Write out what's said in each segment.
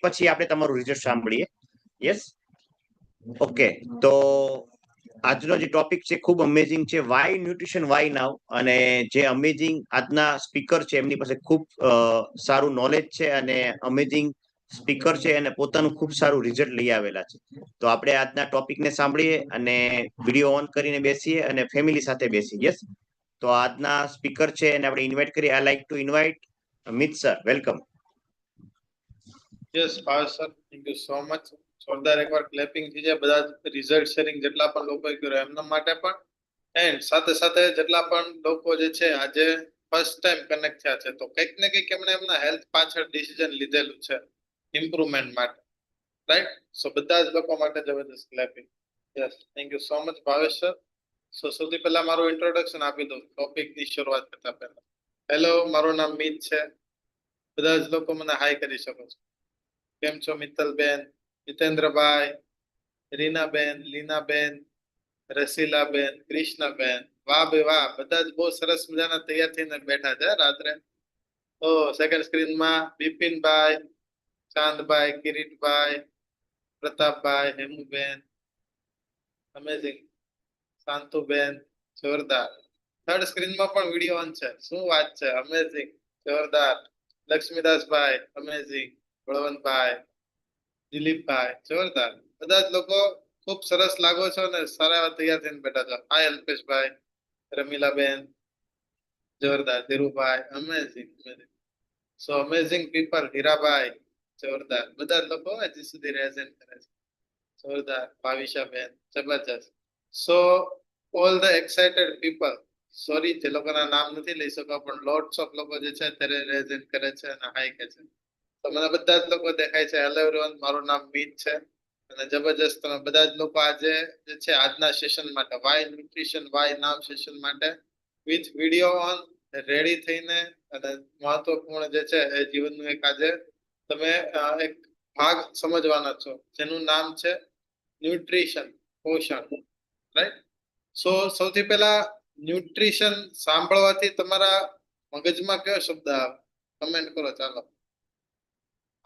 પછી આપણે તમારું રિઝલ્ટ સાંભળીએ. Yes, okay. તો આજનો જે ટોપિક છે ખૂબ અમેઝિંગ છે, વાય ન્યુટ્રિશન વાય નાવ. અને જે અમેઝિંગ આજના સ્પીકર છે એમની પાસે ખૂબ સારું નોલેજ છે અને અમેઝિંગ સ્પીકર છે અને પોતાનું ખૂબ સારું રિઝલ્ટ લઈ આવેલા છે. તો આપણે આજના ટોપિકને સાંભળીએ અને વિડીયો ઓન કરીને બેસીએ અને ફેમિલી સાથે બેસીએ. યસ, તો આજના સ્પીકર છે એને આપણે ઇન્વાઇટ કરીએ. I like to invite Mit sir. Welcome. Yes sir, thank you so much. જોરદાર એકવાર ક્લેપિંગ થઈ જાય બધા રિઝલ્ટ શેરિંગ જેટલા પણ લોકોએ કર્યું એમના માટે પણ, એન્ડ સાથે સાથે જેટલા પણ લોકો જે છે આજે ફર્સ્ટ ટાઈમ કનેક્ટ થયા છે, તો કંઈક ને કંઈક એમણે એમના હેલ્થ પાછળ ડિસિઝન લીધેલું છે ઇમ્પ્રુવમેન્ટ માટે, રાઈટ? સો બધા જ લોકો માટે જબરદસ્ત clapping. Yes, thank you so much Bhavesh sir. So સૌથી પહેલા મારું ઇન્ટ્રોડક્શન આપી દઉં ટોપિકની શરૂઆત કરતા પહેલા. હેલો, મારું નામ મીત છે. બધા જ લોકો મને હાઈ કરી શકો છો. કેમ છો મિત્તલબેન, જીતેન્દ્રભાઈ, રીનાબેન, લીનાબેન, રસીલાબેન, કૃષ્ણબેન? વાહ ભાઈ વાહ, બધા જ બહુ સરસ મજાના તૈયાર થઈને બેઠા છે રાત્રે. તો સેકન્ડ સ્ક્રીનમાં બિપિનભાઈ, ચાંદભાઈ, કિરીટભાઈ, પ્રતાપભાઈ, હેમુબેન, અમેઝિંગ, શાંતુબેન, જોરદાર. થર્ડ સ્ક્રીનમાં પણ વિડીયો ઓન છે, શું વાત છે, અમેઝિંગ, જોરદાર. લક્ષ્મીદાસભાઈ, અમેઝિંગ. બળવંતભાઈ, દિલીપભાઈ, જોરદાર. બધા જ લોકો ખૂબ સરસ લાગો છો ને સારા તૈયાર થઈને બેઠા છો. હાય અલ્પેશભાઈ, રમીલાબેન, જોરદાર. ધીરુભાઈ, અમેઝિંગ. સો અમેઝિંગ પીપલ. હીરાભાઈ, જોરદાર. બધા જ લોકો હજી સુધી રેઝન્ટ કરે છે, જોરદાર. ભાવિશાબેન, જબરજસ્ત. સો all the excited people, sorry જે લોકોના નામ નથી લઈ શકો પણ લોટ્સ ઓફ લોકો જે છે અત્યારે રેઝન્ટ કરે છે અને હાઈ કે છે. તો મને બધા જ લોકો દેખાય છે. હેલો એવરીવન, મારું નામ મીત છે અને જબરજસ્ત તમે બધા જ લોકો આજે જે છે આજના સેશન માટે, વાય ન્યુટ્રિશન વાય નાવ સેશન માટે વિથ વિડીયો ઓન રેડી થઈને અને મહત્વપૂર્ણ જે છે એ જીવનનું એક આજે તમે એક ભાગ સમજવાના છો જેનું નામ છે ન્યુટ્રિશન, પોષણ, રાઈટ? સો સૌથી પહેલા ન્યુટ્રિશન સાંભળવાથી તમારા મગજમાં કયો શબ્દ આવે? કમેન્ટ કરો. ચાલો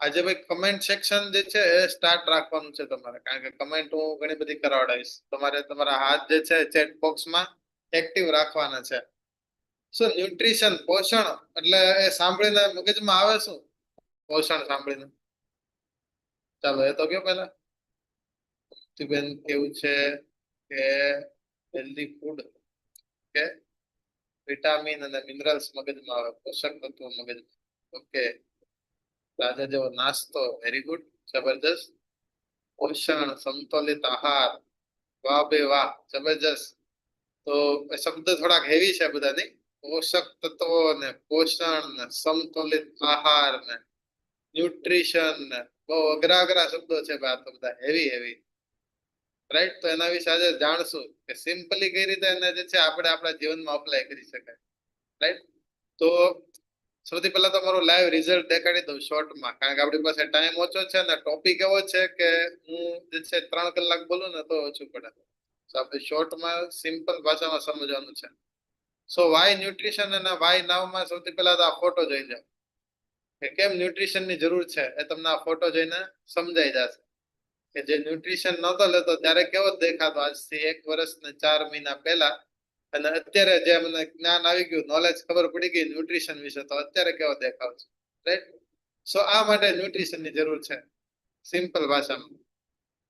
આજે ભાઈ કમેન્ટ સેક્શન જે છે એ સ્ટાર્ટ રાખવાનું છે તમારે, કારણ કે કમેન્ટ હું ઘણી બધી કરાવડાવીશ. તમારે તમારા હાથ જે છે ચેટ બોક્સમાં એક્ટિવ રાખવાના છે. શું ન્યુટ્રિશન, પોષણ એટલે એ સાંભળીને મગજમાં આવે શું? પોષણ સાંભળીને ચાલો એ તો કયો પહેલા. બેન કેવું છે કે હેલ્ધી ફૂડ, કે વિટામિન અને મિનરલ્સ મગજમાં આવે, પોષક તત્વો મગજમાં. ઓકે, તાજા જેવો નાસ્તો, વેરી ગુડ, જબરજસ્ત. પોષણ, સમતોલિત આહાર, વાહ બે વાહ, જબરજસ્ત. તો શબ્દ થોડાક હેવી છે બધા, નહીં? પોષક તત્વો ને પોષણ ને સમતોલિત આહાર ને ન્યુટ્રિશન ને બહુ અઘરા અઘરા શબ્દો છે ભાઈ, આ તો બધા હેવી હેવી, રાઈટ? તો એના વિશે આજે જાણશું કે સિમ્પલી કઈ રીતે એને જે છે આપણે આપણા જીવનમાં અપ્લાય કરી શકાય, રાઈટ? તો સૌથી પહેલા તો મારું લાઈવ રિઝલ્ટ દેખાડી દઉં શોર્ટમાં, કારણ કે આપણી પાસે ટાઈમ ઓછો છે અને ટોપિક એવો છે કે હું જે છે 3 કલાક બોલું ને તો ઓછું પડે. તો આપણે શોર્ટમાં સિમ્પલ ભાષામાં સમજવાનું છે. સો વાય ન્યુટ્રિશન અને વાય નાવમાં સૌથી પહેલા તો આ ફોટો જોઈ જાઓ કે કેમ ન્યુટ્રિશનની જરૂર છે, એ તમને આ ફોટો જોઈને સમજાઈ જશે. કે જે ન્યુટ્રિશન નહોતો લેતો ત્યારે કેવો દેખાતો આજથી 1 વર્ષ ને 4 મહિના પહેલા, અને અત્યારે જે મને જ્ઞાન આવી ગયું, નોલેજ ખબર પડી ગઈ ન્યુટ્રિશન વિશે, તો અત્યારે કેવો દેખાવ છે, રાઈટ? સો આ માટે ન્યુટ્રિશનની જરૂર છે સિમ્પલ ભાષામાં.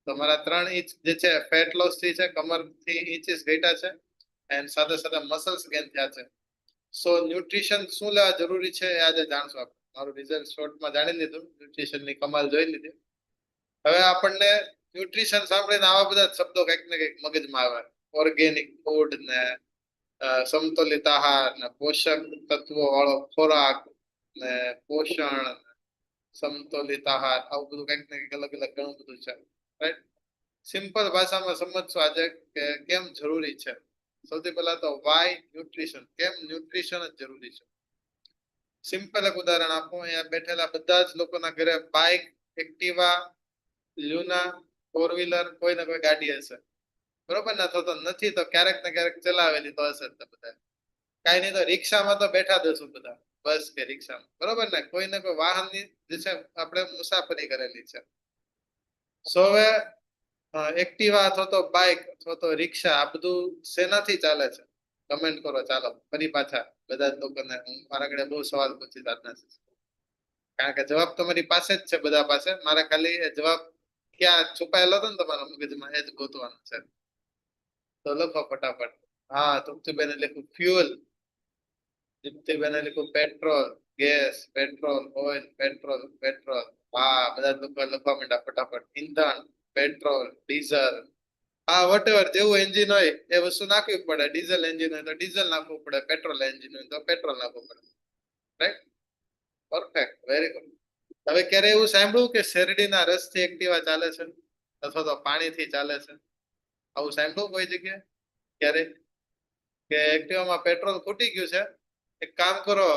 તમારા 3 ઇંચ જે છે ફેટ લોસ થઈ છે, કમરથી ઇંચીસ ઘટ્યા છે, એન્ડ સાથે સાથે મસલ્સ ગેઇન થયા છે. સો ન્યુટ્રિશન શું લેવા જરૂરી છે એ આજે જાણશું આપણે. મારું રિઝલ્ટ શોર્ટમાં જાણી લીધું, ન્યુટ્રિશનની કમાલ જોઈ લીધી. હવે આપણને ન્યુટ્રિશન સાંભળીને આવા બધા શબ્દો કંઈક ને કંઈક મગજમાં આવે. ઓર્ગેનિક ફૂડ ને સમતોલિત આહાર ને પોષક તત્વો વાળો ખોરાક ને પોષણ, સમતોલિત આહાર, આવું બધું કંઈક ને કંઈક અલગ અલગ ઘણું બધું છે, રાઈટ? સિમ્પલ ભાષામાં સમજશું આજે કે કેમ જરૂરી છે. સૌથી પહેલા તો વાય ન્યુટ્રિશન, કેમ ન્યુટ્રિશન જ જરૂરી છે. સિમ્પલ એક ઉદાહરણ આપું. અહીંયા બેઠેલા બધા જ લોકોના ઘરે બાઇક, એક્ટિવા, લ્યુના, 4 વ્હીલર, કોઈ ને કોઈ ગાડી હશે, બરોબર ને? અથવા તો નથી તો ક્યારેક ને ક્યારેક ચલાવેલી તો હશે જ બધા. કાંઈ નહીં તો રિક્ષામાં તો બેઠા દશું બધા, બસ કે રિક્ષામાં, બરોબર ને? કોઈ ને કોઈ વાહનની જે છે આપણે મુસાફરી કરેલી છે. સો હવે એક્ટિવા અથવા તો બાઇક અથવા તો રિક્ષા આ બધું શેનાથી ચાલે છે? કમેન્ટ કરો. ચાલો ફરી પાછા બધા જ લોકોને હું મારા આગળ બહુ સવાલ પૂછી આજના, કારણ કે જવાબ તો મારી પાસે જ છે બધા પાસે. મારે ખાલી એ જવાબ ક્યાં છુપાયેલો હતો ને તમારા મગજમાં એ જ ગોતવાનો છે. તો લખો ફટાફટ. હા, તૃપ્તિબેને લખ્યું ફ્યુઅલ, દીપ્તિબેને લખ્યું petrol, gas, petrol, oil, petrol, petrol. હા, બધા લોકો લખવા માંડ્યા ફટાફટ. ઈંધણ, પેટ્રોલ, ડીઝલ. હા, વોટેવર જેવું એન્જિન હોય એ વસ્તુ નાખવી પડે. ડીઝલ એન્જિન હોય તો ડીઝલ નાખવું પડે, પેટ્રોલ એન્જિન હોય તો પેટ્રોલ નાખવું પડે. રાઈટ? Perfect, very good. હવે ક્યારે એવું સાંભળ્યું કે શેરડીના રસથી એક્ટિવા ચાલે છે અથવા તો પાણીથી ચાલે છે? આવું સાંભળ્યું કોઈ જગ્યાએ ક્યારે કે એક્ટિવામાં પેટ્રોલ ખૂટી ગયું છે, એક કામ કરો,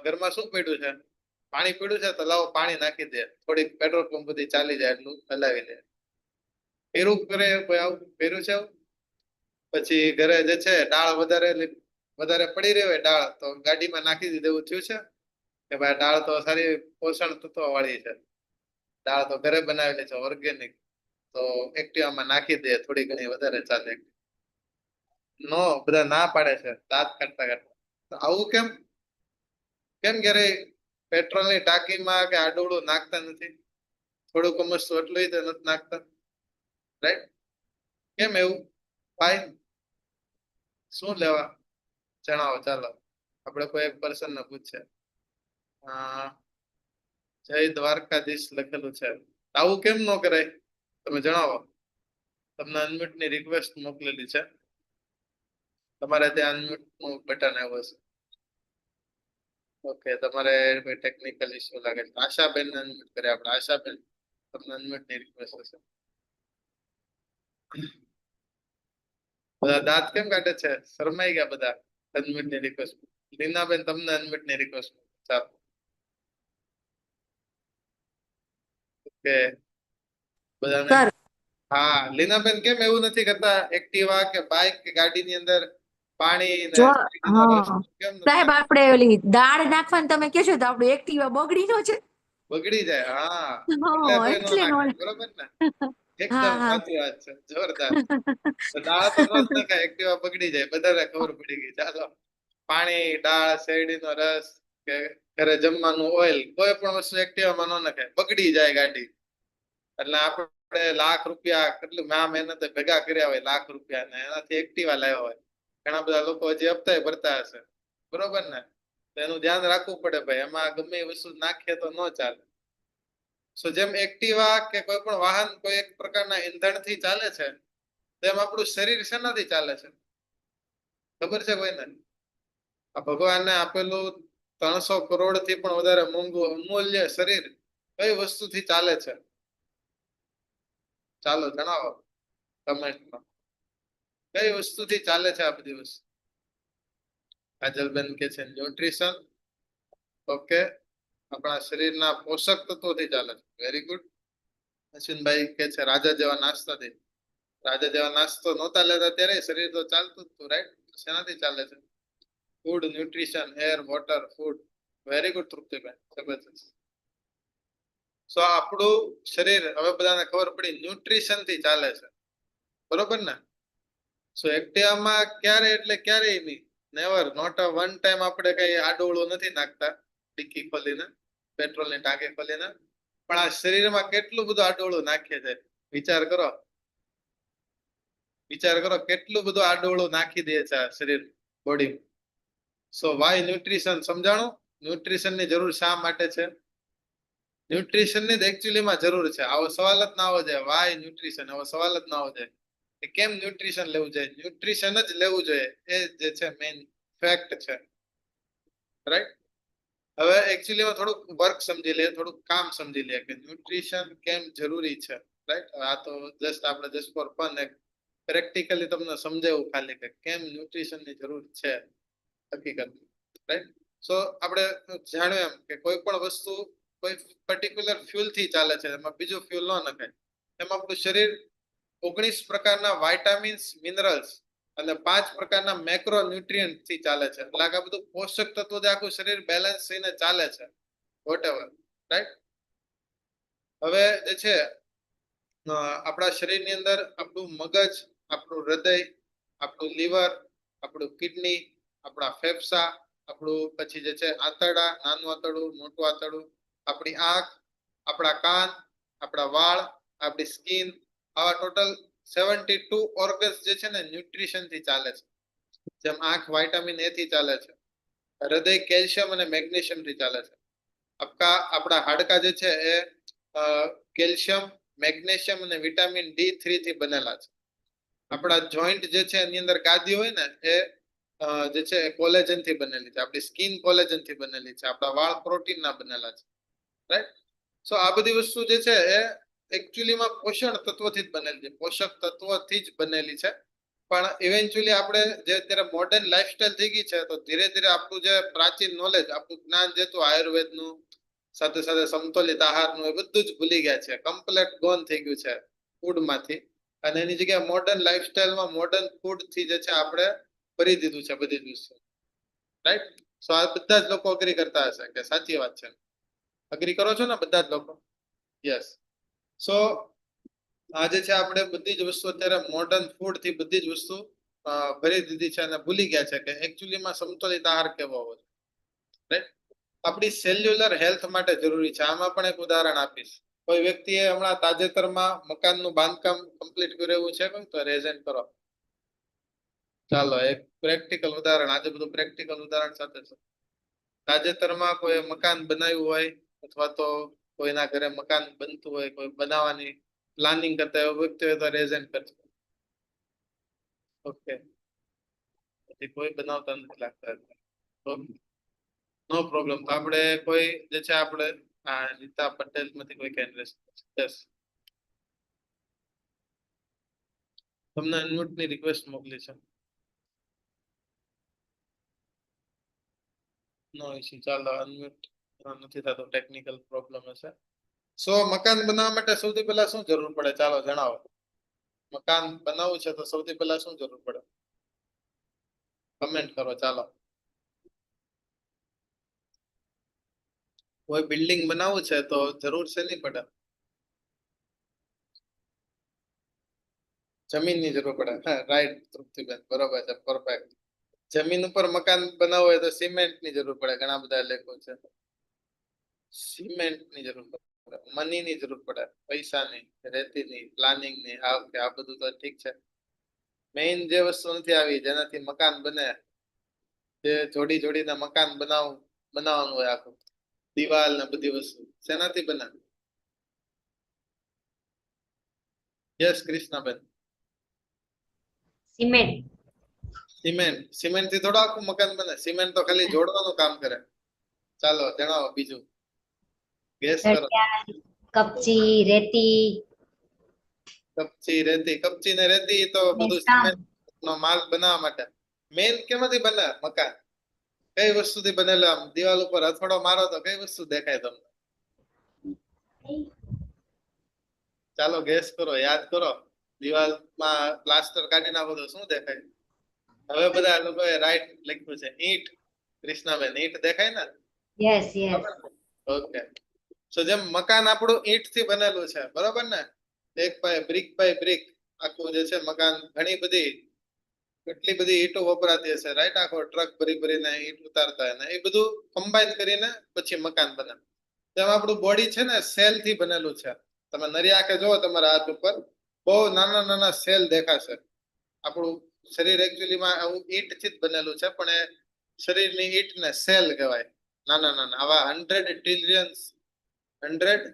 ઘરમાં શું પડ્યું છે? પાણી પડ્યું છે તો લાવો પાણી નાખી દે, થોડીક પેટ્રોલ પંપ બધી ચાલી જાય એટલું હલાવી દે. પેરું કરે કોઈ? આવું પેરું છે? પછી ઘરે જે છે દાળ વધારે પડી રહી હોય દાળ, તો ગાડીમાં નાખી દીધું, એવું થયું છે કે ભાઈ દાળ તો સારી પોષણ તત્વ વાળી છે, દાળ તો ઘરે બનાવેલી છે ઓર્ગેનિક, તો એક્ટિવામાં નાખી દે, થોડી ઘણી વધારે ચાલે? નો, બધા ના પાડે છે દાંત કાઢતા કાઢતા. આવું કેમ? કેમ ક્યારે પેટ્રોલની ટાંકીમાં કે આડોળું નાખતા નથી? થોડુંક મસ્ત એટલું તો નથી નાખતા? રાઈટ? કેમ એવું? ભાઈ શું લેવા? જણાવો. ચાલો આપણે કોઈ એક પર્સન ને પૂછે. જય દ્વારકાધીશ લખેલું છે. આવું કેમ ન કરાય? તમે જણાવો. તમને અનમ્યુટ ની રિક્વેસ્ટ મોકલેલી છે. તમારે ત્યાં અનમ્યુટ નું બટન આવ્યું હશે. ઓકે, તમારે કોઈ ટેકનિકલ ઇશ્યુ લાગે છે. આશાબેન ને અનમ્યુટ કરે આપણે. આશાબેન, તમને અનમ્યુટ ની રિક્વેસ્ટ હશે. બધા દાંત કેમ કાઢે છે? શરમાઈ ગયા બધા અનમ્યુટ ની રિક્વેસ્ટ. લીનાબેન, તમને અનમ્યુટ ની રિક્વેસ્ટ. ચાલો, ઓકે બધાને. સર હા, લીનાબેન કેમ એવું નથી કરતા? એક્ટિવા કે બાઇક કે ગાડીની અંદર પાણી ને જો શેરડીનો રસ હા કેમ નથી સાહેબ, નાખતા? આપણે ઓલી દાળ નાખવાનું તમે કહેશો તો આપણું એક્ટિવા બગડી નો છે. બગડી જાય. હા, એટલે હા, કોઈ નો એટલે નો. નાખે, બરોબર ને? હા એકદમ હા. સાચી વાત છે, જોરદાર. તો દાળ તો નો જ નખાય, એક્ટિવા બગડી જાય, બધાને ખબર પડી ગઈ. ચાલો, પાણી, દાળ, શેરડીનો રસ કે ઘરે જમવાનું ઓઇલ, કોઈ પણ વસ્તુ એક્ટિવામાં ન નખાય, બગડી જાય ગાડી. એટલે આપણે લાખ રૂપિયા કેટલું મહેનતે ભેગા કર્યા હોય, લાખ રૂપિયા, ને એનાથી એક્ટિવા લાવ્યા હોય. ઘણા બધા લોકો હજી હપ્તા ભરતા હશે, બરોબર ને? તો એનું ધ્યાન રાખવું પડે ભાઈ, એમાં ગમે એ વસ્તુ નાખીએ તો ન ચાલે. સો જેમ એક્ટિવા કે કોઈ પણ વાહન કોઈ એક પ્રકારના ઈંધણથી ચાલે છે, તેમ આપણું શરીર શેનાથી ચાલે છે? ખબર છે કોઈને? આ ભગવાને આપેલું 300 કરોડ થી પણ વધારે મોંઘું અમૂલ્ય શરીર કઈ વસ્તુથી ચાલે છે? ચાલો જણાવો કમેન્ટમાં. કઈ વસ્તુથી ચાલે છે આ બધી વસ્તુ? કાજલબેન કે છે ન્યુટ્રિશન. ઓકે, આપણા શરીરના પોષક તત્વોથી ચાલે છે. Very good. અશ્વિનભાઈ કે છે રાજા જેવા નાસ્તાથી. રાજા જેવા નાસ્તો નહોતા લેતા ત્યારે શરીર તો ચાલતું જ હતું, રાઈટ? શેનાથી ચાલે છે? Food, nutrition, air, water, food. Very good તૃપ્તિબેન, જબરજસ્ત. સો આપણું શરીર હવે બધાને ખબર પડી ન્યુટ્રિશન થી ચાલે છે, બરોબર ને? સો એક્ટિવામાં ક્યારે એટલે ક્યારેય નહીં, never, not a one time આપણે કઈ આડોળું નથી નાખતા ડિક્કી ખોલીને, પેટ્રોલની ટાંકી ખોલીને. પણ આ શરીરમાં કેટલું બધું આડોળું નાખીએ છે, વિચાર કરો. વિચાર કરો કેટલું બધું આડોળું નાખી દે છે આ શરીર, બોડી. સો વાય ન્યુટ્રિશન સમજાણું? ન્યુટ્રિશન ની જરૂર શા માટે છે? ન્યુટ્રિશન ની એકચ્યુઅલી માં જરૂર છે. આવો સવાલ જ ના આવવો જોઈએ, વાય ન્યુટ્રિશન, આવો સવાલ જ ના આવવો જોઈએ કે કેમ ન્યુટ્રિશન લેવું જોઈએ. ન્યુટ્રિશન જ લેવું જોઈએ, એ જે છે મેઇન ફેક્ટ છે, રાઈટ? હવે એકચ્યુઅલી માં થોડુંક વર્ક સમજી લઈએ, થોડુંક કામ સમજી લઈએ કે ન્યુટ્રિશન કેમ જરૂરી છે, રાઈટ? આ તો જસ્ટ આપણે જસ્ટ ફોર ફન એક પ્રેક્ટિકલી તમને સમજાવું ખાલી કે કેમ ન્યુટ્રિશન ની જરૂર છે હકીકત, રાઈટ? સો આપણે જાણ્યું એમ કે કોઈ પણ વસ્તુ કોઈ પર્ટિક્યુલર ફ્યુલ થી ચાલે છે, એમાં બીજું ફ્યુલ ન નખાય. એમાં આપણું શરીર 19 પ્રકારના વાઇટામિન્સ, મિનરલ્સ અને 5 પ્રકારના મેક્રો ન્યુટ્રિયન્ટ થી ચાલે છે. એટલે આ બધું પોષક તત્વો આખું શરીર બેલેન્સ થઈને ચાલે છે. Whatever, right? હવે જે છે આપણા શરીરની અંદર આપણું મગજ, આપણું હૃદય, આપણું લીવર, આપણું કિડની, આપણા ફેફસા, આપણું પછી જે છે આંતરડા, નાનું આંતરડું, મોટું આંતરડું, આપણી આંખ, આપણા કાન, આપણા વાળ, આપણી સ્કિન, આવા ટોટલ 72 ઓર્ગન્સ જે છે ને ન્યુટ્રિશન થી ચાલે છે. જેમ આંખ વિટામિન એ થી ચાલે છે, હૃદય કેલ્શિયમ અને મેગ્નેશિયમ થી ચાલે છે, આપણા હાડકા જે છે એ કેલ્શિયમ, મેગ્નેશિયમ અને વિટામિન D3 થી બનેલા છે. આપણા જોઈન્ટ જે છે એની અંદર ગાદી હોય ને એ જે છે કોલેજન થી બનેલી છે. આપણી સ્કિન કોલેજન થી બનેલી છે. આપણા વાળ પ્રોટીન ના બનેલા છે, રાઈટ? સો આ બધી વસ્તુ જે છે એ એકચ્યુઅલીમાં પોષણ તત્વોથી જ બનેલી છે, પોષક તત્વોથી જ બનેલી છે. પણ ઇવેન્ચ્યુઅલી આપણે જે અત્યારે મોડર્ન લાઈફસ્ટાઈલ થઈ ગઈ છે તો ધીરે ધીરે આપણું જે પ્રાચીન નોલેજ, આપણું જ્ઞાન જે હતું આયુર્વેદનું, સાથે સાથે સમતોલિત આહારનું, એ બધું જ ભૂલી ગયા છે. કમ્પ્લીટ ગોન થઈ ગયું છે ફૂડમાંથી. અને એની જગ્યાએ મોડર્ન લાઈફસ્ટાઈલમાં મોડર્ન ફૂડ થી જે છે આપણે ભરી દીધું છે બધી જ વસ્તુ, રાઈટ? સો આ બધા જ લોકો અગ્રી કરતા હશે કે સાચી વાત છે. અગ્રી કરો છો ને બધા જ લોકો? યસ. સો આ જે છે આપણે બધી જ વસ્તુ અત્યારે મોડર્ન ફૂડ થી બધી જ વસ્તુ ભરી દીધી છે અને ભૂલી ગયા છે કે એકચ્યુઅલીમાં સમતોલિત આહાર કેવો હોવો જોઈએ, રાઈટ? આપણી સેલ્યુલર હેલ્થ માટે જરૂરી છે. આમાં પણ એક ઉદાહરણ આપીશ. કોઈ વ્યક્તિએ હમણાં તાજેતરમાં મકાનનું બાંધકામ કમ્પ્લીટ કર્યું એવું છે તો રેઝન્ટ કરો. ચાલો એક પ્રેક્ટિકલ ઉદાહરણ, આજે બધું પ્રેક્ટિકલ ઉદાહરણ સાથે છે. તાજેતરમાં કોઈ મકાન બનાવ્યું હોય અથવા તો કોઈના ઘરે મકાન બનતું હોય, કોઈ બનાવવાની પ્લાનિંગ કરતા હોય વ્યક્તિ હોય તો રેઝન્ટ કરજો. ઓકે, કોઈ બનાવતા નથી લાગતા. નો પ્રોબ્લેમ. તો આપણે કોઈ જે છે આપણે નીતા પટેલ માંથી કોઈ કેન્ડિડેટ? યસ, તમને અનમ્યુટ ની રિક્વેસ્ટ મોકલી છે. નો ઇશ્યુ. ચાલો અનમ્યુટ નથી થતો, ટેકનિકલ પ્રોબ્લેમ હશે. સો મકાન બનાવવા માટે સૌથી પહેલા શું જરૂર પડે? ચાલો જણાવો. મકાન બનાવવું છે તો સૌથી પહેલા શું જરૂર પડે? કમેન્ટ કરો. ચાલો, કોઈ બિલ્ડિંગ બનાવવું છે તો જરૂર શેની પડે? જમીનની જરૂર પડે. રાઈટ તૃપ્તિબેન, બરોબર છે, પરફેક્ટ. જમીન ઉપર મકાન બનાવવું હોય તો સિમેન્ટની જરૂર પડે. ઘણા બધા લેખો છે સિમેન્ટની જરૂર પડે, મનીની જરૂર પડે, પૈસાની, રેતીની, પ્લાનિંગની. આ બધું તો ઠીક છે. મેઇન જે વસ્તુ નથી આવી જેનાથી મકાન બને, જે જોડી જોડીને મકાન બનાવવાનું હોય આખું, દિવાલ ને બધી વસ્તુ, શેનાથી બને? યસ કૃષ્ણાબેન. સિમેન્ટ. સિમેન્ટ થી થોડું આખું મકાન બને. સિમેન્ટ તો ખાલી જોડવાનું કામ કરે. ચાલો જણાવો બીજું. ગેસ કરો. કપચી, રેતી. કપચી, રેતી. કપચી ને રેતી તો બધું સિમેન્ટ નો માલ બનાવવા માટે. મેન કેમાંથી બને મકાન? કઈ વસ્તુથી બનેલું? આમ દિવાલ ઉપર અથડો મારો તો કઈ વસ્તુ દેખાય તમને? ચાલો ગેસ કરો, યાદ કરો. દિવાલમાં પ્લાસ્ટર કાઢી નાખો તો શું દેખાય? હવે બધા લોકોએ રાઈટ લખ્યું છે, ઈંટ. કૃષ્ણાબેન, ઈંટ દેખાય ને? Yes yes. ઓકે. સો જેમ મકાન આપણું ઈંટ થી બનેલું છે, બરોબર ને? એક બાય બ્રિક આખું જે છે મકાન, ઘણી બધી કેટલી બધી ઈંટો વપરાતી હશે, રાઈટ? આખો ટ્રક ભરીને ઈંટ ઉતારતા હોય ને એ બધું કમ્બાઈન કરીને પછી મકાન બને. તેમ આપણું બોડી છે ને સેલ થી બનેલું છે. તમે નરી આંખે જોવો તમારા હાથ ઉપર બહુ નાના નાના સેલ દેખાશે. આપણું શરીર એકચ્યુઅલીમાં આવું ઈંટ થી જ બનેલું છે, પણ એ શરીરની ઈંટ ને સેલ કહેવાય. નાના નાના આવા 100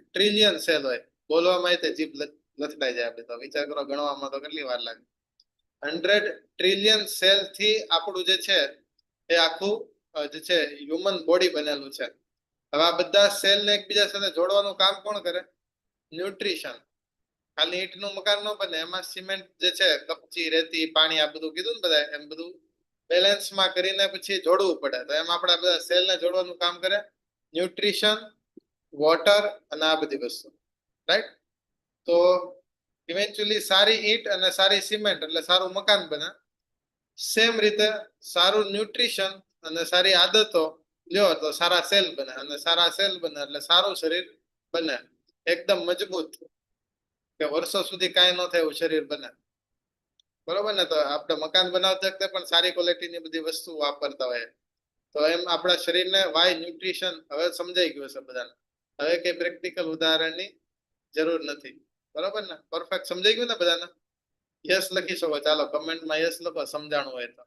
ટ્રિલિયન સેલ હોય. બોલવામાં તે જીભ લથડાઈ જાય. આપણે તો વિચાર કરો, ગણવામાં તો કેટલી વાર લાગે. 100 ટ્રિલિયન સેલ થી આપણું જે છે એ આખું જે છે હ્યુમન બોડી બનેલું છે. હવે આ બધા સેલ ને એકબીજા સાથે જોડવાનું કામ કોણ કરે? ન્યુટ્રિશન. ખાલી ઈંટનું મકાન ન બને, એમાં સિમેન્ટ જે છે, કપચી, રેતી, પાણી, આ બધું કીધું ને બધા, એમ બધું બેલેન્સમાં કરીને પછી જોડવું પડે. તો એમ આપણા બધા સેલને જોડવાનું કામ કરે ન્યુટ્રિશન, વોટર અને આ બધી વસ્તુ, રાઈટ? તો ઇવેન્ચ્યુઅલી સારી ઈંટ અને સારી સિમેન્ટ એટલે સારું મકાન બને. સેમ રીતે સારું ન્યુટ્રિશન અને સારી આદતો લ્યો તો સારા સેલ બને, અને સારા સેલ બને એટલે સારું શરીર બને, એકદમ મજબૂત, કે વર્ષો સુધી કાંઈ ન થાય એવું શરીર બને. બરોબર ને? તો આપણે મકાન બનાવતી વખતે પણ સારી ક્વોલિટીની બધી વસ્તુ વાપરતા હોય. તો એમ આપણા શરીરને વાય ન્યુટ્રિશન હવે સમજાઈ ગયું છે બધાને. હવે કઈ પ્રેક્ટિકલ ઉદાહરણની જરૂર નથી. બરોબર ને? પરફેક્ટ સમજાઈ ગયું ને બધાને? યસ લખી શકો. ચાલો કમેન્ટમાં યસ લખો સમજાણું હોય તો,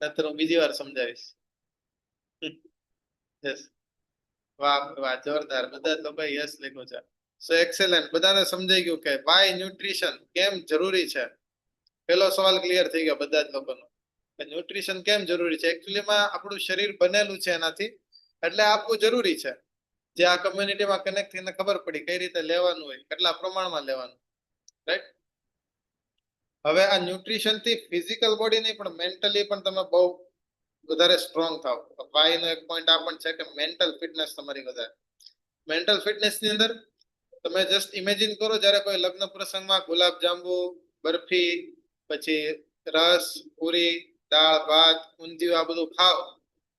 નહીતર હું બીજી વાર સમજાવીશ. યસ, વાહ વાહ, જોરદાર, બધા જ લોકોએ યસ લખ્યું છે. સો એક્સેલન્ટ, બધાને સમજાઈ ગયું કે વાય ન્યુટ્રિશન કેમ જરૂરી છે. પેલો સવાલ ક્લિયર થઈ ગયો બધા જ લોકોનો, કે ન્યુટ્રિશન કેમ જરૂરી છે. એકચ્યુઅલીમાં આપણું શરીર બનેલું છે એનાથી, એટલે આપવું જરૂરી છે. જે આ કમ્યુનિટીમાં કનેક્ટ થઈને ખબર પડી કઈ રીતે લેવાનું હોય, કેટલા પ્રમાણમાં લેવાનું, રાઈટ? હવે આ ન્યુટ્રિશન થી ફિઝિકલ બોડી નહીં પણ મેન્ટલી પણ તમે બહુ વધારે સ્ટ્રોંગ થાવ. વાય નો એક પોઈન્ટ આ પણ છે કે મેન્ટલ ફિટનેસ તમારી વધારે. મેન્ટલ ફિટનેસ ની અંદર તમે જસ્ટ ઇમેજિન કરો, જ્યારે કોઈ લગ્ન પ્રસંગમાં ગુલાબ જાંબુ, બરફી, પછી રસ, પૂરી, દાળ ભાત, ઊંધિયું આ બધું ખાઓ,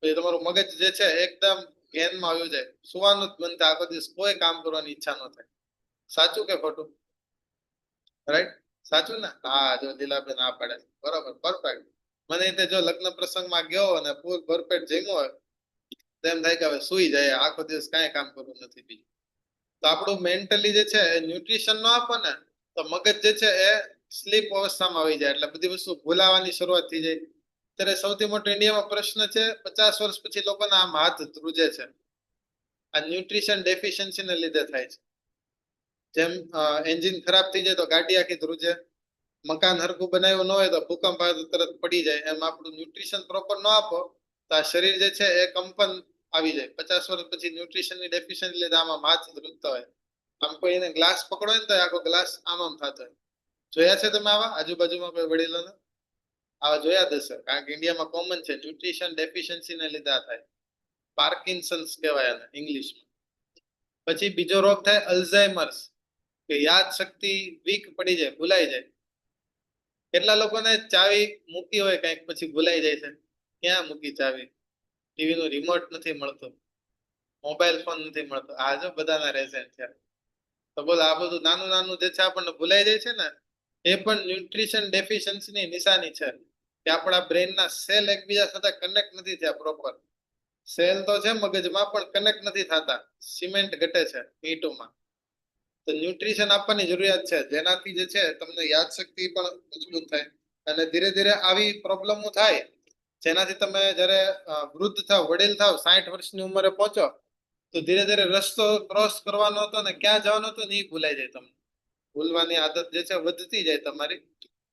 પછી તમારું મગજ જે છે એકદમ ધ્યાનમાં આવ્યું જાય, સુવાનું જ મન થાય, આખો દિવસ કોઈ કામ કરવાની ઈચ્છા ન થાય. સાચું કે ખોટું? રાઈટ? સાચું ને? હા, જો દિલાબેન આ પડે, બરોબર, પરફેક્ટ. મને તે જો લગ્ન પ્રસંગમાં ગયો અને પૂર ભરપેટ જમ્યો હોય તો એમ થાય કે હવે સુઈ જાય, આખો દિવસ કાંઈ કામ કરવું નથી બીજું. તો આપણું મેન્ટલી જે છે એ ન્યુટ્રિશન નો આપો ને તો મગજ જે છે એ સ્લીપ અવસ્થામાં આવી જાય, એટલે બધી વસ્તુ ભૂલાવાની શરૂઆત થઈ જાય. ત્યારે સૌથી મોટો ઇન્ડિયામાં પ્રશ્ન છે, 50 વર્ષ પછી લોકોના આમ હાથ ધ્રુજે છે. આ ન્યુટ્રિશન ડેફિશિયન્સીને લીધે થાય છે. જેમ એન્જિન ખરાબ થઈ જાય તો ગાડી આખી ધ્રુજે, મકાન હરખું બનાવ્યું ન હોય તો ભૂકંપ આવે તો તરત પડી જાય. એમ આપણું ન્યુટ્રિશન પ્રોપર ન આપો તો આ શરીર જે છે એ કંપન આવી જાય. 50 વર્ષ પછી ન્યુટ્રિશનની ડેફિશિયન્સી લીધે આમાં હાથ ધ્રુજતા હોય. આમ કોઈને ગ્લાસ પકડો ને તો આખો ગ્લાસ આમ થતો હોય. જોયા છે તમે આવા આજુબાજુમાં કોઈ વડીલોને? આવા જોયા જ હશે, કારણ કે ઇન્ડિયામાં કોમન છે. ન્યુટ્રિશન ડેફિશિયન્સીને લીધે આ થાય. પાર્કિન્સન્સ કહેવાય એને ઇંગ્લિશમાં. પછી બીજો રોગ થાય અલ્ઝાઇમર્સ, કે યાદ શક્તિ વીક પડી જાય, ભૂલાઈ જાય. કેટલા લોકોને ચાવી મૂકી હોય કંઈક પછી ભૂલાઈ જાય છે? ક્યાં મૂકી ચાવી? ટીવી નું રિમોટ નથી મળતું, મોબાઈલ ફોન નથી મળતો. આ જો બધાના રેઝન્ટ છે. તો બોલો, આ બધું નાનું નાનું જે છે આપણને ભૂલાઈ જાય છે ને, એ પણ ન્યુટ્રિશન ડેફિશિયન્સીની નિશાની છે, કે આપણા બ્રેનના સેલ એકબીજા સાથે કનેક્ટ નથી થયા પ્રોપર. સેલ તો છે મગજમાં પણ કનેક્ટ નથી થતા, સિમેન્ટ ઘટે છે ઈંટોમાં. તો ન્યુટ્રિશન આપવાની જરૂરિયાત છે, જેનાથી જે છે તમને યાદશક્તિ પણ મજબૂત થાય. અને ધીરે ધીરે આવી પ્રોબ્લેમો થાય જેનાથી તમે જ્યારે વૃદ્ધ થાવ, વડીલ થાવ, 60 વર્ષની ઉંમરે પહોંચો તો ધીરે ધીરે રસ્તો ક્રોસ કરવાનો હતો ને ક્યાં જવાનો હતો ને એ ભૂલાઈ જાય તમને. ભૂલવાની આદત જે છે વધતી જાય તમારી.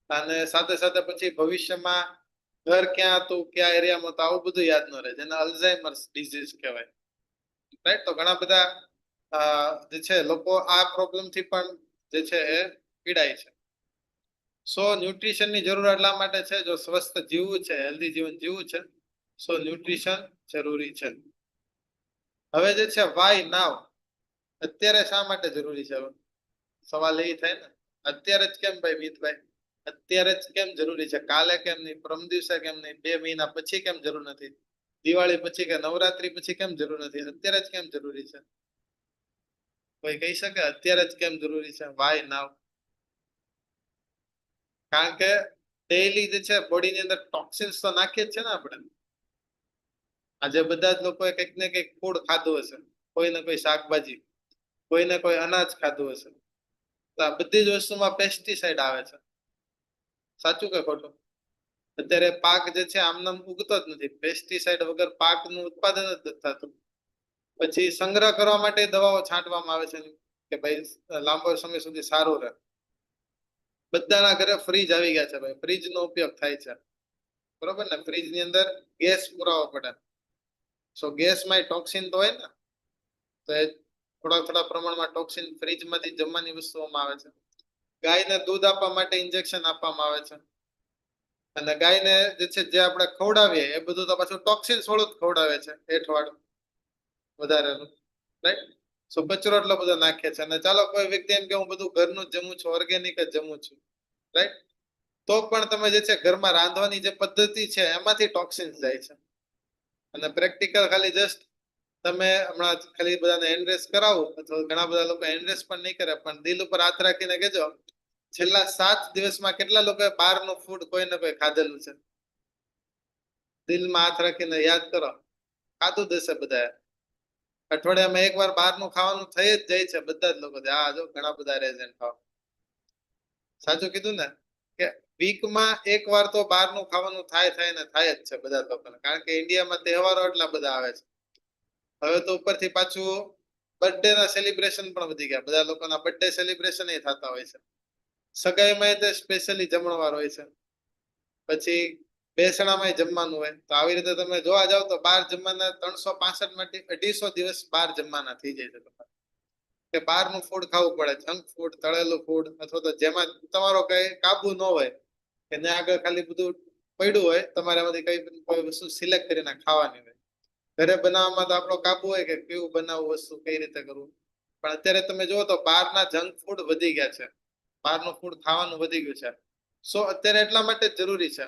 અને સાથે સાથે પછી ભવિષ્યમાં ઘર ક્યાં હતું, કયા એરિયામાં હતું, આવું બધું યાદ ન રહે, જેને અલ્ઝાઇમર્સ ડિઝીઝ કહેવાય. રાઈટ? તો ઘણા બધા જે છે લોકો આ પ્રોબ્લેમ થી પણ જે છે એ પીડાય છે. સો ન્યુટ્રિશન ની જરૂર એટલા માટે છે, જો સ્વસ્થ જીવવું છે, હેલ્ધી જીવન જીવવું છે, સો ન્યુટ્રિશન જરૂરી છે. હવે જે છે વાય નાવ, અત્યારે શા માટે જરૂરી છે? સવાલ એ થાય ને, અત્યારે જ કેમ ભાઈ મિતભાઈ? અત્યારે જ કેમ જરૂરી છે? કાલે કેમ નહીં? પરમ દિવસે કેમ નહીં? 2 મહિના પછી કેમ જરૂર નથી? દિવાળી પછી કે નવરાત્રી પછી કેમ જરૂર નથી? અત્યારે જ કેમ જરૂરી છે? કોઈ કહી શકે અત્યારે જ કેમ જરૂરી છે? વાય નાવ? કારણ કે ડેઈલી જે છે બોડીની અંદર ટોક્સિન્સ તો નાખીએ જ છે ને આપણે. આજે બધા જ લોકોએ કંઈક ને કંઈક ફૂડ ખાધું હશે, કોઈને કોઈ શાકભાજી, કોઈને કોઈ અનાજ ખાધું હશે. તો આ બધી જ વસ્તુમાં પેસ્ટિસાઇડ આવે છે. સાચું કે ખોટું? અત્યારે પાક જે છે આમનામ ઉગતો જ નથી, પેસ્ટિસાઇડ વગર પાકનું ઉત્પાદન જ નથી થતું. પછી સંગ્રહ કરવા માટે દવાઓ છાંટવામાં આવે છે કે ભાઈ લાંબો સમય સુધી સારું રહે. બધાના ઘરે ફ્રીજ આવી ગયા છે ભાઈ, ફ્રીજ નો ઉપયોગ થાય છે, બરોબર ને? ફ્રીજ ની અંદર ગેસ પુરાવો પડે. સો ગેસમાં ટોક્સિન તો હોય ને, તો એ થોડા પ્રમાણમાં ટોક્સિન ફ્રીજમાંથી જમવાની વસ્તુઓમાં આવે છે. ગાયને દૂધ આપવા માટે ઇન્જેક્શન આપવામાં આવે છે. અને ગાયને જે છે જે આપણે ખવડાવીએ એ બધું તો પાછું ટોક્સિન વાળું જ ખવડાવે છે, હેઠવાળું વધારેનું. રાઈટ? સો કચરો એટલો બધો નાખે છે. અને ચાલો કોઈ વ્યક્તિ એમ કે હું બધું ઘરનું જ જમું છું, ઓર્ગેનિક જ જમું છું, રાઈટ? તો પણ તમે જે છે ઘરમાં રાંધવાની જે પદ્ધતિ છે એમાંથી ટોક્સિન્સ જાય છે. અને પ્રેક્ટિકલ ખાલી જસ્ટ તમે હમણાં ખાલી બધાને એનરેસ કરાવો અથવા ઘણા બધા લોકો એનરેસ પણ નહીં કરે, પણ દિલ ઉપર હાથ રાખીને કહેજો છેલ્લા 7 દિવસમાં કેટલા લોકોએ બહારનું ફૂડ કોઈ ને કોઈ ખાધેલું છે? દિલમાં હાથ રાખીને યાદ કરો, ખાધું જ હશે બધાએ. અઠવાડિયામાં એકવાર બહારનું ખાવાનું થઈ જ જાય છે બધા જ લોકો. હા જો ઘણા બધા રેઝન્ટ ખાવ. સાચું કીધું ને કે વીકમાં એકવાર તો બહારનું ખાવાનું થાય ને થાય જ છે બધા લોકોને, કારણ કે ઇન્ડિયામાં તહેવારો એટલા બધા આવે છે. હવે તો ઉપરથી પાછું બર્થડે ના સેલિબ્રેશન પણ વધી ગયા. બધા લોકોના બર્થડે સેલિબ્રેશન એ થતા હોય છે. સગાઈમાં તે સ્પેશિયલી જમણવાર હોય છે. પછી બેસણામાં જમવાનું હોય. તો આવી રીતે તમે જોવા જાવ તો બહાર જમવાના 365 માંથી 250 દિવસ બહાર જમવાના થઈ જાય છે તમારે. કે બહારનું ફૂડ ખાવું પડે, જંક ફૂડ, તળેલું ફૂડ, અથવા તો જેમાં તમારો કઈ કાબુ ન હોય, કે ત્યાં આગળ ખાલી બધું પડ્યું હોય, તમારે એમાંથી કઈ કોઈ વસ્તુ સિલેક્ટ કરીને ખાવાની હોય. ઘરે બનાવવામાં તો આપણો કાબુ હોય કે કેવું બનાવવું, વસ્તુ કઈ રીતે કરવું. પણ અત્યારે તમે જુઓ તો બહારના જંક ફૂડ વધી ગયા છે, બહારનું ફૂડ ખાવાનું વધી ગયું છે. સો અત્યારે એટલા માટે જ જરૂરી છે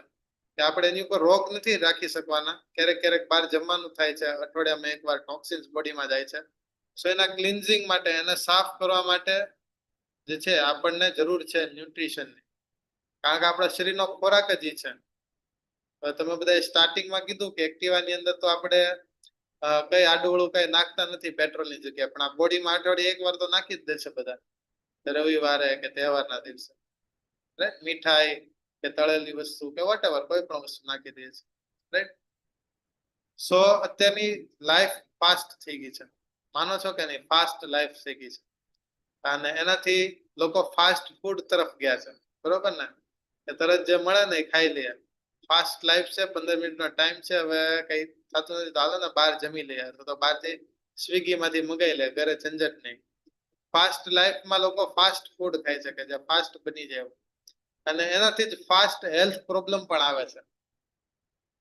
કે આપણે એની ઉપર રોક નથી રાખી શકવાના. ક્યારેક ક્યારેક બહાર જમવાનું થાય છે, અઠવાડિયામાં એકવાર ટોક્સિન્સ બોડીમાં જાય છે. સો એના ક્લિન્ઝિંગ માટે, એને સાફ કરવા માટે જે છે આપણને જરૂર છે ન્યુટ્રિશનની. કારણ કે આપણા શરીરનો ખોરાક જ છે. તમે બધા સ્ટાર્ટિંગમાં કીધું કે એક્ટિવાની અંદર તો આપણે કઈ આડુવળું કઈ નાખતા નથી પેટ્રોલની જગ્યાએ, પણ આ બોડીમાં અઠવાડિયે એકવાર તો નાખી જ દેશે બધા, રવિવારે કે તહેવારના દિવસે. રાઈટ, મીઠાઈ કે તળેલી વસ્તુ કે વોટેવર કોઈ પણ વસ્તુ નાખી દે છે. રાઈટ. સો અત્યારની લાઈફ ફાસ્ટ થઈ ગઈ છે, માનો છો કે નહીં? ફાસ્ટ લાઈફ થઈ ગઈ છે અને એનાથી લોકો ફાસ્ટ ફૂડ તરફ ગયા છે. બરોબર ને? કે તરત જે મળે ને એ ખાઈ લે. ફાસ્ટ લાઈફ છે, 15 મિનિટનો ટાઈમ છે, હવે કઈ થતું નથી તો હાલો ને બહાર જમી લઈએ, અથવા તો બહારથી સ્વિગી માંથી મંગાઈ લે, ઘરે ઝંઝટ નહીં. ફાસ્ટ લાઈફમાં લોકો ફાસ્ટ ફૂડ ખાઈ શકે છે, ફાસ્ટ બની જાય. અને એનાથી જ ફાસ્ટ હેલ્થ પ્રોબ્લેમ પણ આવે છે,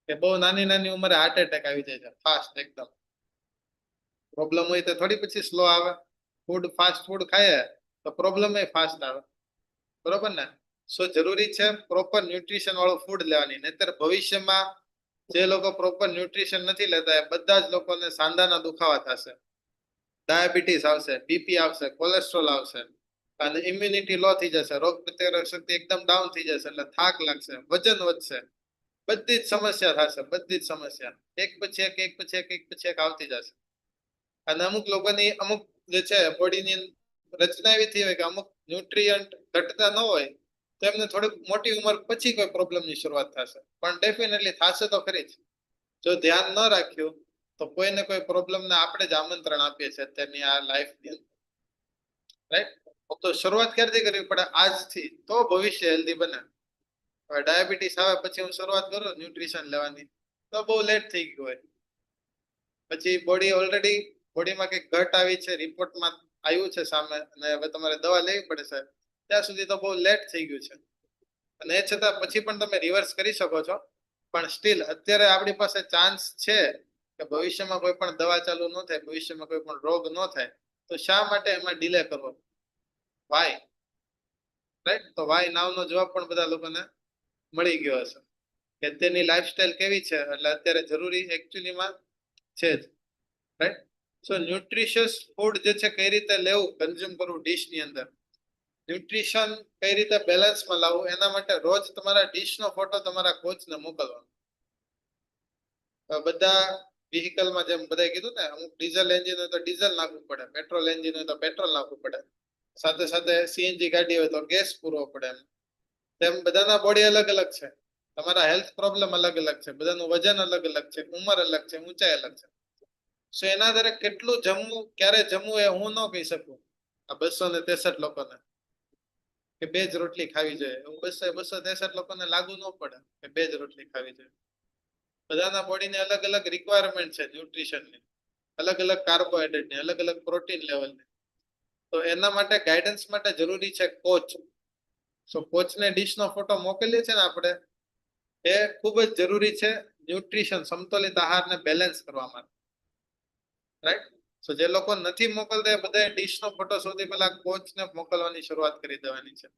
કે બહુ નાની નાની ઉંમરે હાર્ટ એટેક આવી જાય છે ફાસ્ટ એકદમ. પ્રોબ્લેમ હોય તો થોડી પછી સ્લો આવે. ફૂડ ફાસ્ટ ફૂડ ખાઈએ તો પ્રોબ્લેમ એ ફાસ્ટ આવે. બરોબર ને? સો જરૂરી છે પ્રોપર ન્યુટ્રિશન વાળું ફૂડ લેવાની. નહીતર ભવિષ્યમાં જે લોકો પ્રોપર ન્યુટ્રિશન નથી લેતા એ બધા જ લોકોને સાંધાના દુખાવા થશે, ડાયાબિટીસ આવશે, બીપી આવશે, કોલેસ્ટ્રોલ આવશે, અને ઇમ્યુનિટી લો થઈ જશે, રોગ પ્રતિકારક શક્તિ એકદમ ડાઉન થઈ જશે, એટલે થાક લાગશે, વજન વધશે, બધી જ સમસ્યા થશે, બધી જ સમસ્યા એક પછી એક આવતી જશે. અને અમુક લોકોની અમુક જે છે બોડીની રચના એવી થઈ હોય કે અમુક ન્યુટ્રિયન્ટ ઘટતા ન હોય, તો એમને થોડીક મોટી ઉંમર પછી કોઈ પ્રોબ્લેમની શરૂઆત થશે. પણ ડેફિનેટલી થશે તો ખરી જ. જો ધ્યાન ન રાખ્યું તો કોઈ ને કોઈ પ્રોબ્લેમને આપણે જ આમંત્રણ આપીએ છીએ અત્યારની આ લાઈફની અંદર. રાઈટ. તો શરૂઆત ક્યારથી કરવી પડે? આજથી, તો ભવિષ્ય હેલ્ધી બને. હવે ડાયાબિટીસ આવે પછી હું શરૂઆત કરું ન્યુટ્રિશન લેવાની તો બહુ લેટ થઈ ગયું હોય. પછી બોડીમાં કઈક ઘટ આવી છે, રિપોર્ટમાં આવ્યું છે સામે, અને હવે તમારે દવા લેવી પડે છે, ત્યાં સુધી તો બહુ લેટ થઈ ગયું છે. અને એ છતાં પછી પણ તમે રિવર્સ કરી શકો છો. પણ સ્ટીલ અત્યારે આપણી પાસે ચાન્સ છે કે ભવિષ્યમાં કોઈ પણ દવા ચાલુ ન થાય, ભવિષ્યમાં કોઈ પણ રોગ ન થાય, તો શા માટે એમાં ડિલે કરવો? વાય? રાઈટ. તો વાય નાવનો જવાબ પણ બધા લોકોને મળી ગયો હશે કે તેની લાઈફસ્ટાઈલ કેવી છે. એટલે અત્યારે જરૂરી એકચ્યુઅલીમાં છે જ. રાઈટ. સો ન્યુટ્રિશિયસ ફૂડ જે છે કઈ રીતે લેવું, કન્ઝ્યુમ કરવું ડીશની અંદર, ન્યુટ્રિશન કઈ રીતે બેલેન્સમાં લાવવું, એના માટે રોજ તમારા ડીશનો ફોટો તમારા કોચને મોકલવાનો. બધા વ્હીકલમાં જેમ બધાએ કીધું ને, અમુક ડીઝલ એન્જિન હોય તો ડીઝલ નાખવું પડે, પેટ્રોલ એન્જિન હોય તો પેટ્રોલ નાખવું પડે, સાથે સાથે સીએનજી ગાડી હોય તો ગેસ પૂરવો પડે. તેમ બધાના બોડી અલગ અલગ છે, તમારા હેલ્થ પ્રોબ્લેમ અલગ અલગ છે, બધાનું વજન અલગ અલગ છે, ઉંમર અલગ છે, ઊંચાઈ અલગ છે. સો એના દરે કેટલું જમવું, ક્યારે જમવું એ હું ન કહી શકું આ 263 લોકોને કે 2 જ રોટલી ખાવી જોઈએ. એવું 263 લોકોને લાગુ ન પડે કે 2 જ રોટલી ખાવી જોઈએ. બધાના બોડીને અલગ અલગ રિક્વાયરમેન્ટ છે ન્યુટ્રિશનની, અલગ અલગ કાર્બોહાઈડ્રેટની, અલગ અલગ પ્રોટીન લેવલની. તો એના માટે ગાઈડન્સ માટે જરૂરી છે કોચ. સો કોચને ડીશનો ફોટો મોકલીએ છે ને આપણે, એ ખૂબ જ જરૂરી છે ન્યુટ્રિશન, સમતોલિત આહારને બેલેન્સ કરવા માટે. રાઈટ. સો જે લોકો નથી મોકલતા એ બધા ડીશનો ફોટો સૌથી પહેલા કોચને મોકલવાની શરૂઆત કરી દેવાની છે.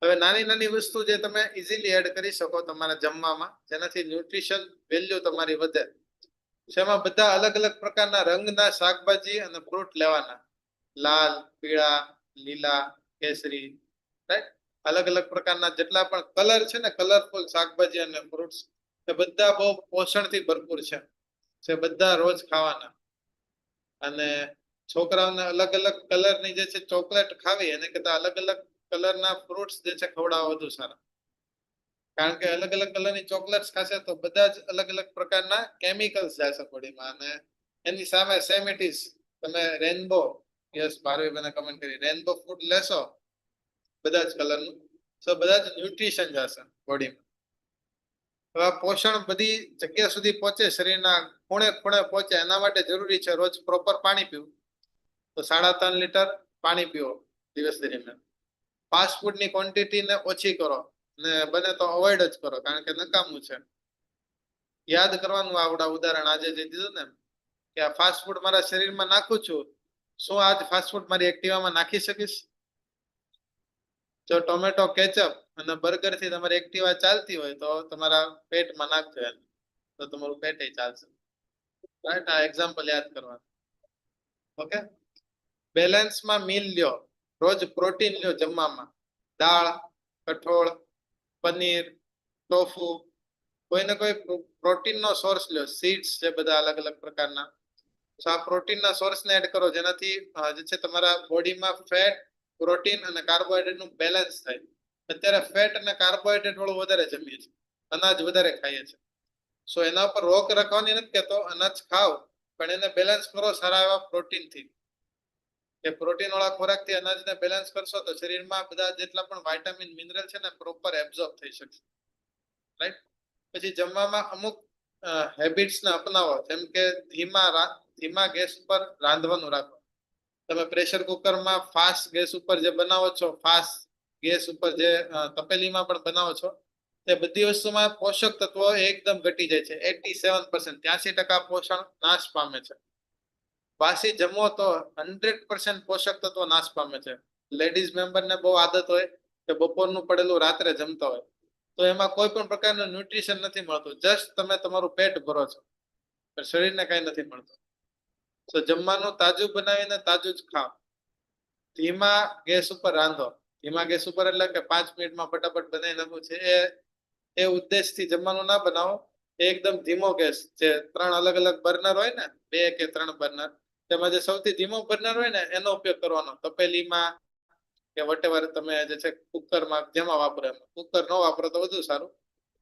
હવે નાની નાની વસ્તુ જે તમે ઇઝીલી એડ કરી શકો તમારા જમવામાં, જેનાથી ન્યુટ્રિશન વેલ્યુ તમારી વધે. જેમાં બધા અલગ અલગ પ્રકારના રંગના શાકભાજી અને ફ્રૂટ લેવાના, લાલ, પીળા, લીલા, કેસરી, રાઈટ? અલગ અલગ પ્રકારના જેટલા પણ કલર છે ને, કલરફુલ શાકભાજી અને ફ્રૂટ્સ, એ બધા બહુ પોષણથી ભરપૂર છે, જે બધા રોજ ખાવાના. અને છોકરાઓને અલગ અલગ કલરની જે છે ચોકલેટ ખાવી, એને કરતા અલગ અલગ કલરના ફ્રૂટ્સ જે છે ખવડાવવા વધુ સારા. કારણ કે અલગ અલગ કલરની ચોકલેટ્સ ખાશે તો બધા જ અલગ અલગ પ્રકારના કેમિકલ્સ જશે બોડીમાં. અને એની સામે સેમ ઇટ ઇઝ, તમે રેનબો, યસ ભારવીબેને કમેન્ટ કરી, રેનબો ફૂડ લેશો બધા જ કલરનું, તો બધા જ ન્યુટ્રિશન જશે બોડીમાં. હવે આ પોષણ બધી જગ્યા સુધી પહોંચે, શરીરના ખૂણે ખૂણે પહોંચે, એના માટે જરૂરી છે રોજ પ્રોપર પાણી પીવું. તો 3.5 લીટર પાણી પીવો દિવસ દરમિયાન. ફાસ્ટ ફૂડની ક્વોન્ટિટીને ઓછી કરો, ને બને તો અવોઇડ જ કરો, કારણ કે નકામું છે. યાદ કરવાનું આવડા ઉદાહરણ આજે જે દીધું ને, કે આ ફાસ્ટ ફૂડ મારા શરીરમાં નાખું છું, શું આજ ફાસ્ટ ફૂડ મારી એક્ટિવામાં નાખી શકીશ? જો ટોમેટો કેચઅપ અને બર્ગર થી તમારી એક્ટિવા ચાલતી હોય તો તમારા પેટમાં નાખજો એને, તો તમારું પેટ ચાલશે. રાઈટ? આ એક્ઝામ્પલ યાદ કરવાનું. ઓકે, બેલેન્સમાં મીલ લ્યો, રોજ પ્રોટીન લ્યો જમવામાં, દાળ, કઠોળ, પનીર, ટોફુ, કોઈને કોઈ પ્રોટીનનો સોર્સ લ્યો, સીડ્સ છે બધા અલગ અલગ પ્રકારના. તો આ પ્રોટીનના સોર્સને એડ કરો, જેનાથી જે છે તમારા બોડીમાં ફેટ, પ્રોટીન અને કાર્બોહાઈડ્રેટ નું બેલેન્સ થાય. અત્યારે ફેટ અને કાર્બોહાઈડ્રેટ વાળું વધારે જમીએ છીએ, અનાજ વધારે ખાઈએ છીએ. સો એના ઉપર રોક રાખવાની નથી કહેતો, અનાજ ખાઓ, પણ એને બેલેન્સ કરો સારા એવા પ્રોટીનથી. કે પ્રોટીન વાળા ખોરાકથી અનાજને બેલેન્સ કરશો તો શરીરમાં બધા જેટલા પણ વિટામિન, મિનરલ છે ને પ્રોપર એબ્ઝોર્બ થઈ શકશે. રાઈટ? પછી જમવામાં અમુક હેબિટ્સને અપનાવો, જેમ કે ધીમા ગેસ ઉપર રાંધવાનું રાખો. તમે પ્રેશર કુકરમાં ફાસ્ટ ગેસ ઉપર જે બનાવો છો, ફાસ્ટ ગેસ ઉપર જે તપેલીમાં પણ બનાવો છો, તે બધી વસ્તુમાં પોષક તત્વો એકદમ ઘટી જાય છે. 87%, 83% પોષણ નાશ પામે છે. વાસી જમો તો 100% પોષક તત્વો નાશ પામે છે. લેડીઝ મેમ્બરને બહુ આદત હોય કે બપોરનું પડેલું રાત્રે જમતા હોય, તો એમાં કોઈ પણ પ્રકારનું ન્યુટ્રિશન નથી મળતું. જસ્ટ તમે તમારું પેટ ભરો છો, પણ શરીરને કઈ નથી મળતું. તો જમવાનું તાજું બનાવીને તાજું જ ખાઓ. ધીમા ગેસ ઉપર રાંધો. ધીમા ગેસ ઉપર એટલે કે 5 મિનિટમાં ફટાફટ બનાવી નાખવું છે, એ ઉદ્દેશથી જમવાનું ના બનાવો. એકદમ ધીમો ગેસ, જે 3 અલગ અલગ બર્નર હોય ને, 2 કે 3 બર્નર, તેમાં જે સૌથી ધીમો બર્નર હોય ને એનો ઉપયોગ કરવાનો. તપેલીમાં કે વટેવર તમે જે છે કુકરમાં જેમાં વાપરો એમાં. કુકર ન વાપરો તો વધુ સારું,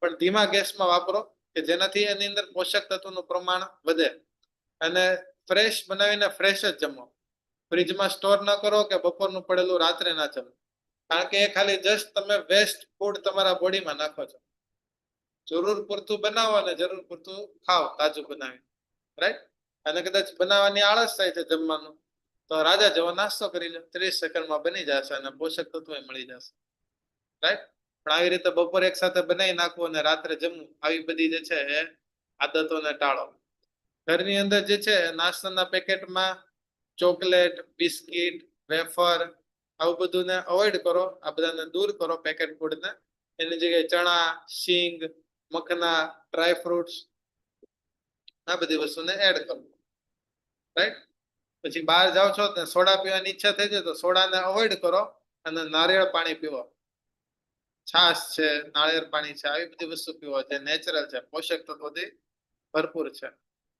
પણ ધીમા ગેસમાં વાપરો, કે જેનાથી એની અંદર પોષક તત્વોનું પ્રમાણ વધે. અને ફ્રેશ બનાવીને ફ્રેશ જ જમો. ફ્રીજમાં સ્ટોર ન કરો કે બપોરનું પડેલું રાત્રે ના જમો, કારણ કે એ ખાલી જસ્ટ તમે વેસ્ટ ફૂડ તમારા બોડીમાં નાખો છો. જરૂર પૂરતું બનાવો અને જરૂર પૂરતું ખાઓ તાજું બનાવી. રાઈટ? અને કદાચ બનાવવાની આળસ થાય છે જમવાનું, તો રાજા જેવો નાસ્તો કરી લો, 30 સેકન્ડમાં બની જશે અને પોષક તત્વો મળી જશે. રાઈટ? પણ આવી રીતે બપોર એક સાથે બનાવી નાખવું અને રાત્રે જમવું, આવી બધી જે છે એ આદતોને ટાળો. ઘરની અંદર જે છે નાસ્તાના પેકેટમાં ચોકલેટ, બિસ્કિટ, વેફર, આવું બધું અવોઇડ કરો. આ બધાને દૂર કરો, પેકેટ ફૂડને. એની જગ્યાએ ચણા, શીંગ, મખના, ડ્રાય ફ્રૂટ્સ, આ બધી વસ્તુને એડ કરો. રાઈટ? પછી બહાર જાઓ છો તો સોડા પીવાની ઈચ્છા થઈ જાય તો સોડાને અવોઇડ કરો અને નારિયેળ પાણી પીવો. છાશ છે, નાળિયેર પાણી છે, આવી બધી વસ્તુ પીવો જે નેચરલ છે, પોષક તત્વોથી ભરપૂર છે.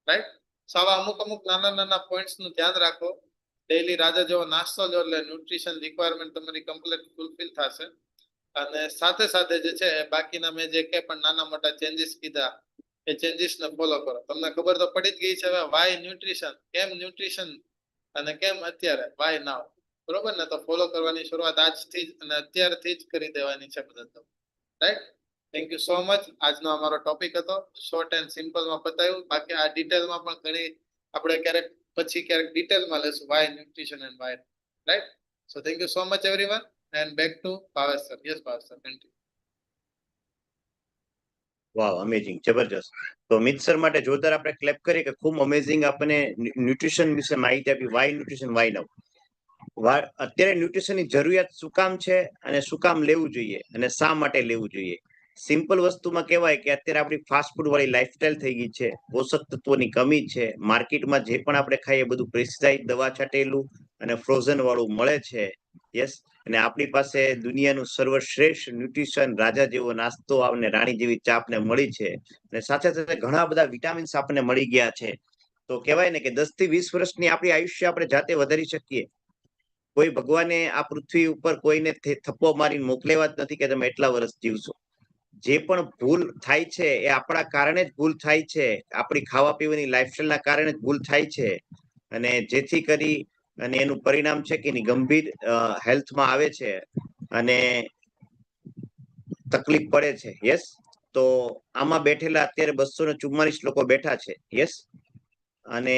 રાઈટ? આવા અમુક નાના નાના પોઈન્ટ્સ નું ધ્યાન રાખો. ડેઈલી રાજા જેવો નાસ્તો લો એટલે ન્યુટ્રિશન રિક્વાયરમેન્ટ તમારી કમ્પ્લીટ ફૂલફિલ થશે. અને સાથે સાથે જે છે બાકીના મેં જે કે પણ નાના મોટા ચેન્જીસ કીધા, એ ચેન્જીસને ફોલો કરો. તમને ખબર તો પડી જ ગઈ છે હવે વાય ન્યુટ્રિશન, કેમ ન્યુટ્રિશન અને કેમ અત્યારે, વાય નાવ. બરોબર ને? તો ફોલો કરવાની શરૂઆત આજથી જ અને અત્યારથી જ કરી દેવાની છે બધા. Right? Thank you so much. આજનો અમારો ટોપિક હતો, શોર્ટ એન્ડ સિમ્પલમાં બતાવ્યું. બાકી આ ડિટેલમાં પણ ઘણી આપણે ક્યારેક ડિટેલમાં લેશું, why nutrition and why. Right? So thank you so much everyone and back to Bhavesh sir. Yes Bhavesh sir, continue. Wow, amazing, જબરજસ્ત. તો મિત સર માટે જોરદાર આપણે ક્લેપ કરીએ કે ખૂબ અમેઝિંગ આપણને ન્યુટ્રિશન વિશે માહિતી આપી. વાય ન્યુટ્રિશન વાય નાવ. અત્યારે ન્યુટ્રિશનની જરૂરિયાત શું કામ છે અને શું કામ લેવું જોઈએ અને શા માટે લેવું જોઈએ. સિમ્પલ વસ્તુમાં કહેવાય કે અત્યારે આપણી ફાસ્ટ ફૂડ વાળી લાઈફસ્ટાઈલ થઈ ગઈ છે, પોષક તત્વોની કમી છે, માર્કેટમાં જે પણ આપણે ખાઈએ બધું પ્રેસ્ક્રાઇબ દવા છાંટેલું અને ફ્રોઝન વાળું મળે છે. યસ, અને આપણી પાસે દુનિયાનું સર્વશ્રેષ્ઠ ન્યુટ્રિશન રાજા જેવો નાસ્તો અને રાણી જેવી ચા આપણને મળી છે, અને સાથે સાથે ઘણા બધા વિટામિન્સ આપણને મળી ગયા છે. તો કહેવાય ને કે 10 થી 20 વર્ષની આપણી આયુષ્ય આપણે જાતે વધારી શકીએ. કોઈ ભગવાને આ પૃથ્વી ઉપર કોઈને થપ્પો મારીને મોકલેવા જ નથી કે તમે એટલા વર્ષ જીવશો. જે પણ ભૂલ થાય છે એ આપણા કારણે જ ભૂલ થાય છે, આપણી ખાવા પીવાની લાઈફસ્ટાઈલના કારણે જ ભૂલ થાય છે, અને જેથી કરી અને એનું પરિણામ છે કે એની ગંભીર હેલ્થમાં આવે છે અને તકલીફ પડે છે. યસ, તો આમાં બેઠેલા અત્યારે 244 લોકો બેઠા છે. યસ, અને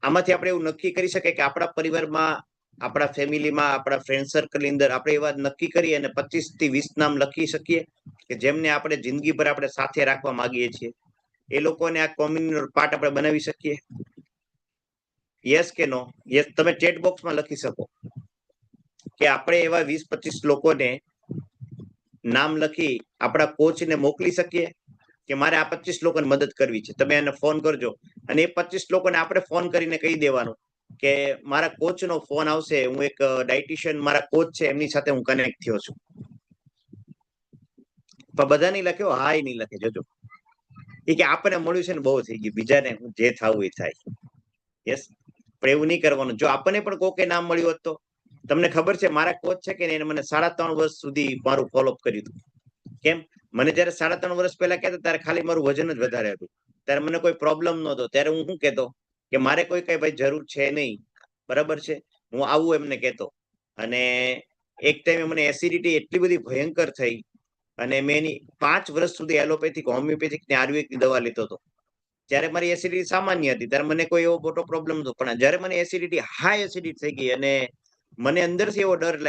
આમાંથી આપણે એવું નક્કી કરી શકીએ કે આપણા પરિવારમાં, આપણા ફેમિલીમાં, આપણા ફ્રેન્ડ સર્કલની અંદર આપણે એવા નક્કી કરી અને 25 થી 20 નામ લખી શકીએ કે જેમને આપણે જિંદગીભર આપણે સાથે રાખવા માંગીએ છીએ. એ લોકોને આ કોમ્યુનિટીનો પાર્ટ આપણે બનાવી શકીએ. યસ કે નો? યસ, તમે ચેટ બોક્સમાં લખી શકો કે આપણે એવા 20-25 લોકોને નામ લખી આપણા કોચને મોકલી શકીએ કે મારે આ 25 લોકોને મદદ કરવી છે. તમે એને ફોન કરજો અને એ 25 લોકોને આપણે ફોન કરીને કહી દેવાનું કે મારા કોચનો ફોન આવશે, હું એક ડાયટિશિયન મારા કોચ છે એમની સાથે હું કનેક્ટ થયો છું. પણ બધા નહીં લખ્યો, હા એ નહીં લખે, જોજો. એ કે આપણને મળ્યું છે ને બહુ થઈ ગયું, બીજાને જે થવું એ થાય. યસ, પણ એવું નહીં કરવાનું. જો આપણને પણ કોકે નામ મળ્યું હોત તો તમને ખબર છે મારા કોચ છે કે એને મને 3.5 વર્ષ સુધી મારું ફોલોઅપ કર્યું હતું. કેમ? મને જયારે 3.5 વર્ષ પહેલા કહેતા ત્યારે ખાલી મારું વજન જ વધારે હતું, ત્યારે મને કોઈ પ્રોબ્લેમ નહોતો. ત્યારે હું શું કહેતો કે મારે કોઈ કઈ ભાઈ જરૂર છે નહીં, બરાબર છે, હું આવું એમને કહેતો. અને એક ટાઈમે મને એસિડિટી એટલી બધી ભયંકર થઈ અને મેં એની 5 વર્ષ સુધી એલોપેથિક, હોમિયોપેથિક ને આયુર્વેદિક દવા લેતો હતો. જ્યારે મારી એસિડિટી સામાન્ય હતી ત્યારે મને કોઈ એવો મોટો પ્રોબ્લેમ નતો, પણ જ્યારે મને એસિડિટી હાઈ એસિડિટી થઈ ગઈ અને મને અંદરથી એવો ડર લાગ્યો